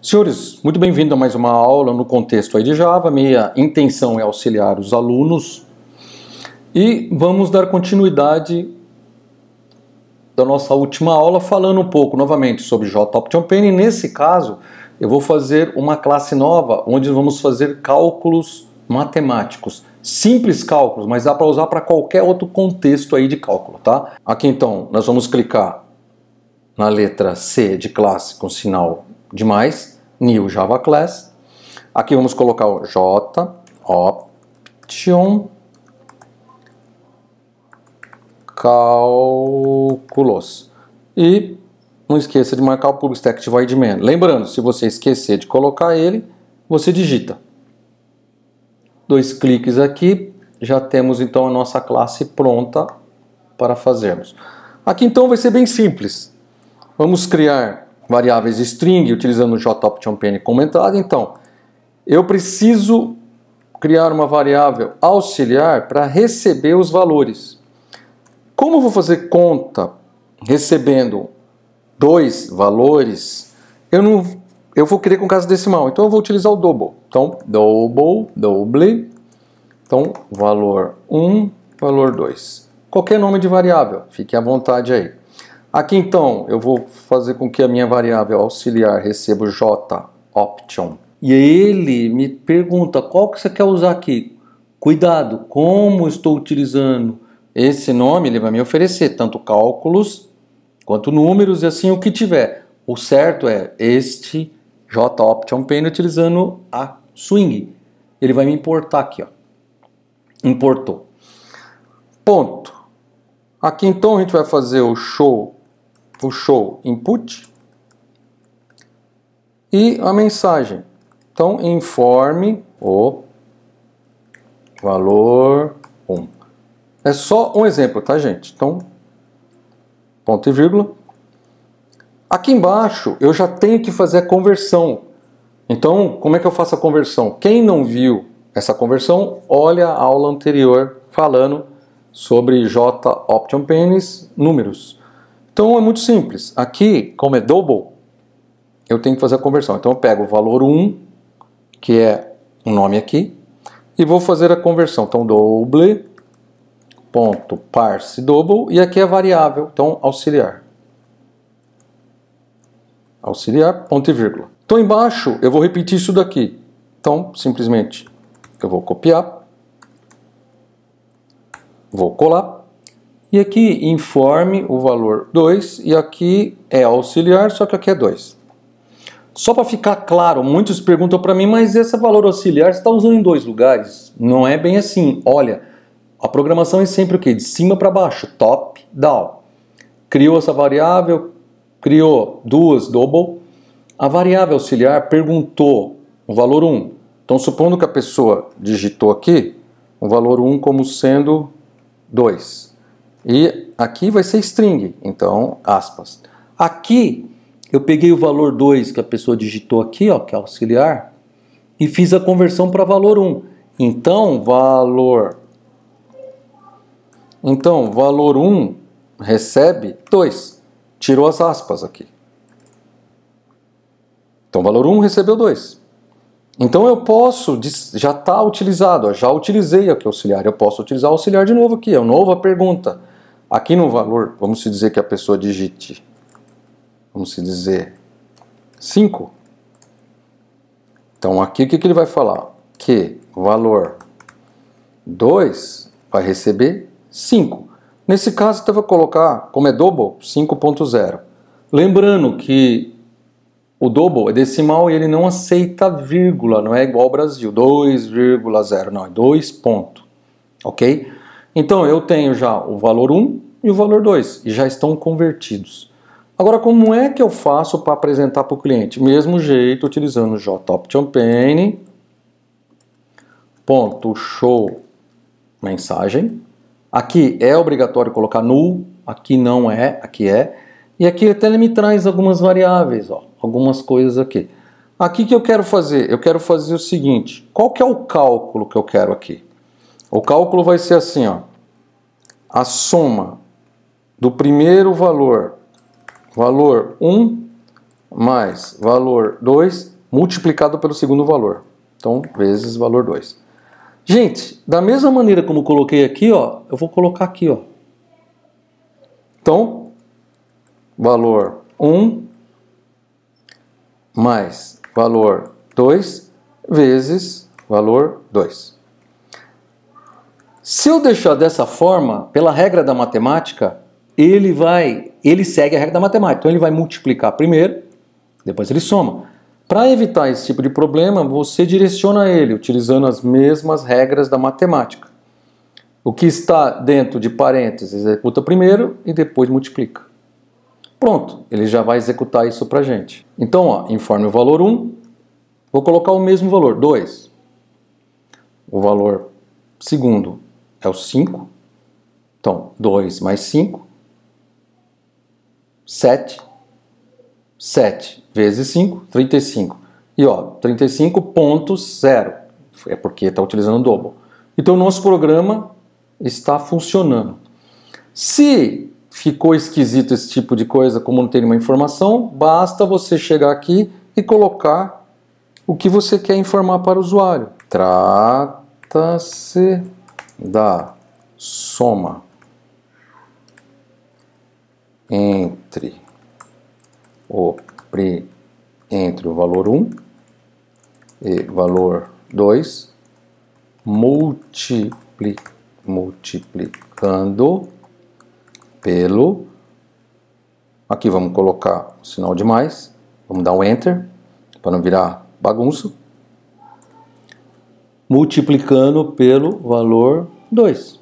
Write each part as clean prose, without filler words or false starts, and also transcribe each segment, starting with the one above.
Senhores, muito bem-vindo a mais uma aula no contexto aí de Java. Minha intenção é auxiliar os alunos e vamos dar continuidade da nossa última aula falando um pouco novamente sobre JOptionPane. Nesse caso, eu vou fazer uma classe nova onde vamos fazer cálculos matemáticos. Simples cálculos, mas dá para usar para qualquer outro contexto aí de cálculo, tá? Aqui então, nós vamos clicar na letra C de classe com sinal de mais, New Java Class. Aqui vamos colocar o JOption Cálculos. E não esqueça de marcar o public static void main. Lembrando, se você esquecer de colocar ele, você digita. 2 cliques aqui, já temos então a nossa classe pronta para fazermos. Aqui então vai ser bem simples. Vamos criar variáveis string utilizando o JOptionPane como entrada. Então, eu preciso criar uma variável auxiliar para receber os valores. Como eu vou fazer conta recebendo 2 valores, eu vou querer com casa decimal. Então eu vou utilizar o double. Então, double. Então, valor 1, valor 2. Qualquer nome de variável, fique à vontade aí. Aqui então, eu vou fazer com que a minha variável auxiliar receba o JOption. E ele me pergunta qual que você quer usar aqui. Cuidado, como estou utilizando esse nome, ele vai me oferecer tanto cálculos quanto números e assim o que tiver. O certo é este JOptionPane utilizando a swing. Ele vai me importar aqui, ó. Importou. Ponto. Aqui então a gente vai fazer o show input e a mensagem. Então, informe o valor 1. É só um exemplo, tá, gente? Então, ponto e vírgula. Aqui embaixo, eu já tenho que fazer a conversão. Então, como é que eu faço a conversão? Quem não viu essa conversão, olha a aula anterior falando sobre JOptionPanes, números. Então é muito simples. Aqui, como é double, eu tenho que fazer a conversão. Então eu pego o valor 1, que é um nome aqui, e vou fazer a conversão. Então double, ponto, parse double, e aqui é a variável, então auxiliar. Auxiliar, ponto e vírgula. Então embaixo eu vou repetir isso daqui. Então simplesmente eu vou copiar, vou colar. E aqui informe o valor 2 e aqui é auxiliar, só que aqui é 2. Só para ficar claro, muitos perguntam para mim, mas esse valor auxiliar você está usando em 2 lugares? Não é bem assim. Olha, a programação é sempre o quê? De cima para baixo, top, down. Criou essa variável, criou 2 double. A variável auxiliar perguntou o valor 1. Então, supondo que a pessoa digitou aqui o valor 1 como sendo 2. E aqui vai ser string, então, aspas. Aqui, eu peguei o valor 2 que a pessoa digitou aqui, ó, que é auxiliar, e fiz a conversão para valor 1. Então, valor 1 recebe 2. Tirou as aspas aqui. Então, valor 1 recebeu 2. Então, eu posso, já está utilizado, ó, já utilizei aqui o auxiliar, eu posso utilizar o auxiliar de novo aqui, é uma nova pergunta. Aqui no valor, vamos dizer que a pessoa digite, vamos dizer, 5. Então aqui o que ele vai falar? Que o valor 2 vai receber 5. Nesse caso, então eu vou colocar, como é double, 5.0. Lembrando que o double é decimal e ele não aceita vírgula, não é igual ao Brasil, 2,0, não, é 2 ponto, ok? Então eu tenho já o valor 1 e o valor 2, e já estão convertidos. Agora, como é que eu faço para apresentar para o cliente? Mesmo jeito, utilizando o JOptionPane, ponto show mensagem. Aqui é obrigatório colocar null, aqui não é, aqui é. E aqui até ele me traz algumas variáveis, ó, algumas coisas aqui. Aqui o que eu quero fazer? Eu quero fazer o seguinte, qual que é o cálculo que eu quero aqui? O cálculo vai ser assim, ó, a soma do primeiro valor, valor 1 mais valor 2 multiplicado pelo segundo valor. Então, vezes valor 2. Gente, da mesma maneira como eu coloquei aqui, ó, eu vou colocar aqui, ó. Então, valor 1 mais valor 2 vezes valor 2. Se eu deixar dessa forma, pela regra da matemática, ele segue a regra da matemática. Então ele vai multiplicar primeiro, depois ele soma. Para evitar esse tipo de problema, você direciona ele utilizando as mesmas regras da matemática. O que está dentro de parênteses executa primeiro e depois multiplica. Pronto, ele já vai executar isso para a gente. Então, ó, informe o valor 1, vou colocar o mesmo valor, 2. O valor segundo é o 5. Então, 2 mais 5, 7. 7 vezes 5, 35. E ó, 35.0. É porque está utilizando o double. Então, o nosso programa está funcionando. Se ficou esquisito esse tipo de coisa, como não tem nenhuma informação, basta você chegar aqui e colocar o que você quer informar para o usuário. Trata-se da soma entre o valor 1 e valor 2, multiplicando pelo... Aqui vamos colocar o sinal de mais, vamos dar um Enter, para não virar bagunça. Multiplicando pelo valor 2.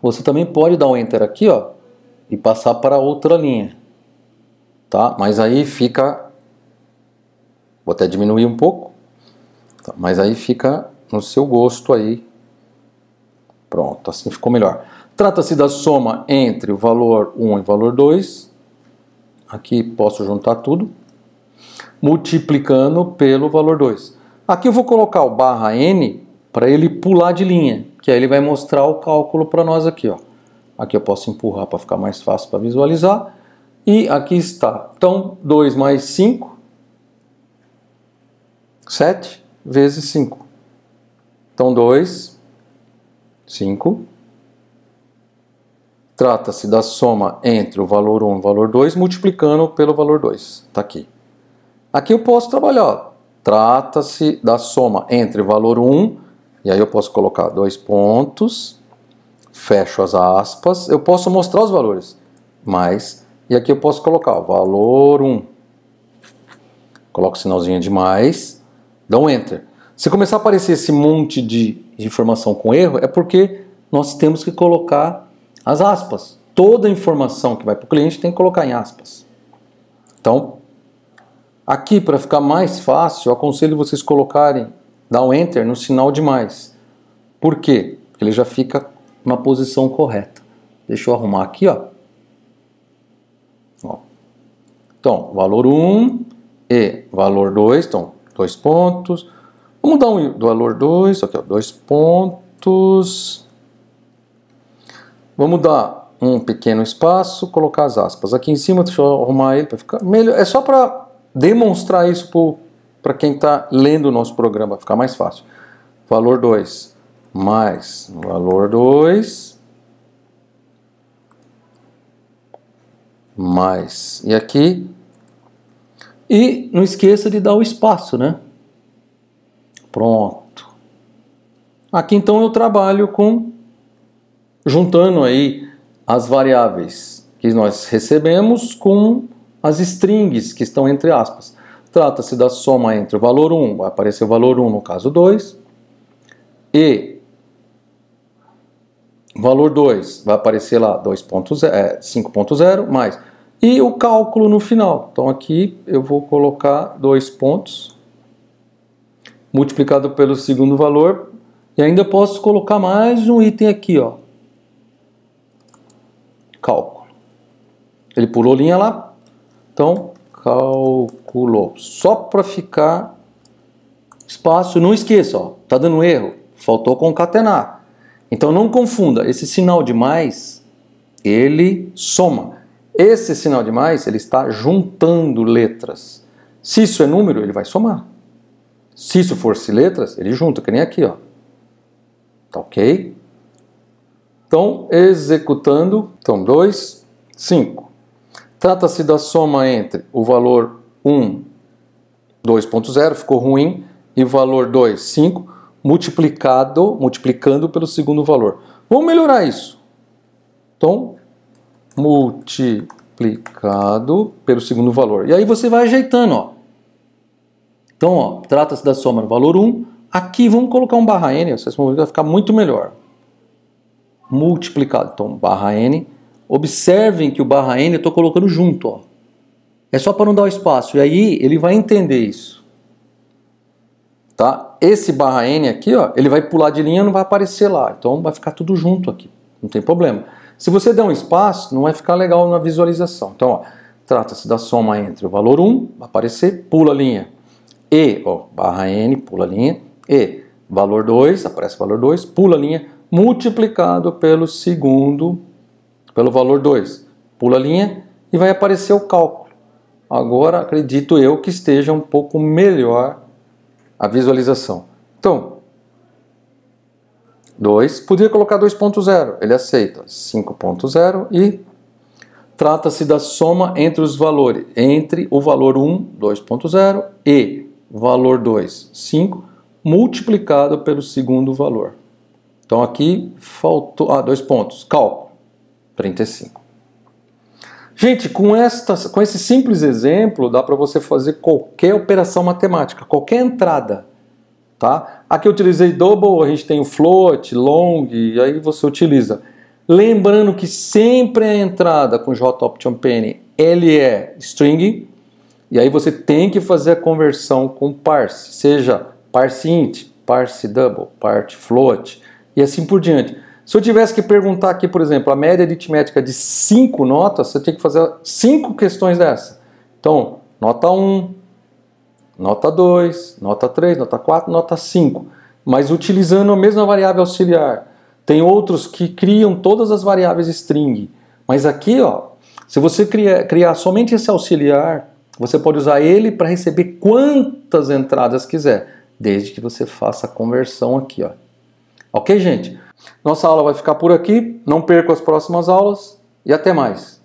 Você também pode dar um Enter aqui, ó, e passar para outra linha. Tá? Mas aí fica... Vou até diminuir um pouco. Tá? Mas aí fica no seu gosto aí. Pronto, assim ficou melhor. Trata-se da soma entre o valor 1 e o valor 2. Aqui posso juntar tudo. Multiplicando pelo valor 2. Aqui eu vou colocar o barra N para ele pular de linha. Que aí ele vai mostrar o cálculo para nós aqui, ó. Aqui eu posso empurrar para ficar mais fácil para visualizar. E aqui está. Então, 2 mais 5. 7 vezes 5. Então, 2, 5. Trata-se da soma entre o valor 1 e o valor 2, multiplicando pelo valor 2. Está aqui. Aqui eu posso trabalhar. Trata-se da soma entre o valor 1, e aí eu posso colocar 2 pontos, fecho as aspas, eu posso mostrar os valores, mais, e aqui eu posso colocar o valor 1. Coloco o sinalzinho de mais, dá um Enter. Se começar a aparecer esse monte de informação com erro, é porque nós temos que colocar as aspas. Toda informação que vai para o cliente tem que colocar em aspas. Então, aqui para ficar mais fácil, eu aconselho vocês colocarem, dar um Enter no sinal de mais. Por quê? Porque ele já fica na posição correta. Deixa eu arrumar aqui, ó. Então, valor 1 e valor 2, então, 2 pontos. Vamos dar um do valor 2, aqui, ó, 2 pontos. Vamos dar um pequeno espaço, colocar as aspas. Aqui em cima, deixa eu arrumar ele para ficar melhor. É só para demonstrar isso para quem está lendo o nosso programa, para ficar mais fácil. Valor 2 mais valor 2 mais. E aqui. E não esqueça de dar o espaço, né? Pronto. Aqui então eu trabalho juntando aí as variáveis que nós recebemos com as strings que estão entre aspas. Trata-se da soma entre o valor 1, vai aparecer o valor 1 no caso 2, e o valor 2 vai aparecer lá 5.0 mais. E o cálculo no final. Então aqui eu vou colocar 2 pontos multiplicado pelo segundo valor. E ainda posso colocar mais um item aqui, ó. Cálculo. Ele pulou linha lá. Então, calculou. Só para ficar espaço. Não esqueça, ó. Tá dando erro. Faltou concatenar. Então não confunda. Esse sinal de mais, ele soma. Esse sinal de mais, ele está juntando letras. Se isso é número, ele vai somar. Se isso for letras, ele junta, que nem aqui, ó. Tá ok? Então, executando. Então, 2, 5. Trata-se da soma entre o valor 1, 2.0, ficou ruim, e o valor 2, 5, multiplicando pelo segundo valor. Vamos melhorar isso. Então, multiplicado pelo segundo valor. E aí você vai ajeitando, ó. Então, ó, trata-se da soma no valor 1. Aqui vamos colocar um barra N, vocês vão ver que vai ficar muito melhor. Multiplicado. Então, barra N. Observem que o barra N eu estou colocando junto, ó. É só para não dar o espaço. E aí ele vai entender isso. Tá? Esse barra N aqui, ó, ele vai pular de linha e não vai aparecer lá. Então vai ficar tudo junto aqui. Não tem problema. Se você der um espaço, não vai ficar legal na visualização. Então, ó, trata-se da soma entre o valor 1, vai aparecer, pula a linha. E, ó, barra N, pula a linha. E, valor 2, aparece o valor 2, pula a linha, multiplicado pelo valor 2. Pula a linha e vai aparecer o cálculo. Agora, acredito eu que esteja um pouco melhor a visualização. Então, 2, podia colocar 2.0, ele aceita 5.0 e trata-se da soma entre os valores, entre o valor 1, 2.0 e valor 2, 5, multiplicado pelo segundo valor. Então aqui faltou, 2 pontos, cálculo, 35. Gente, com esse simples exemplo, dá para você fazer qualquer operação matemática, qualquer entrada. Tá? Aqui eu utilizei double, a gente tem o float, long, e aí você utiliza. Lembrando que sempre a entrada com JOptionPen, ele é string, e aí você tem que fazer a conversão com parse, seja parse int, parse double, parse float, e assim por diante. Se eu tivesse que perguntar aqui, por exemplo, a média aritmética de 5 notas, você tem que fazer 5 questões dessa. Então, nota 1, nota 2, nota 3, nota 4, nota 5. Mas utilizando a mesma variável auxiliar. Tem outros que criam todas as variáveis string. Mas aqui, ó, se você criar somente esse auxiliar, você pode usar ele para receber quantas entradas quiser, desde que você faça a conversão aqui, ó. Ok, gente? Nossa aula vai ficar por aqui. Não perca as próximas aulas e até mais.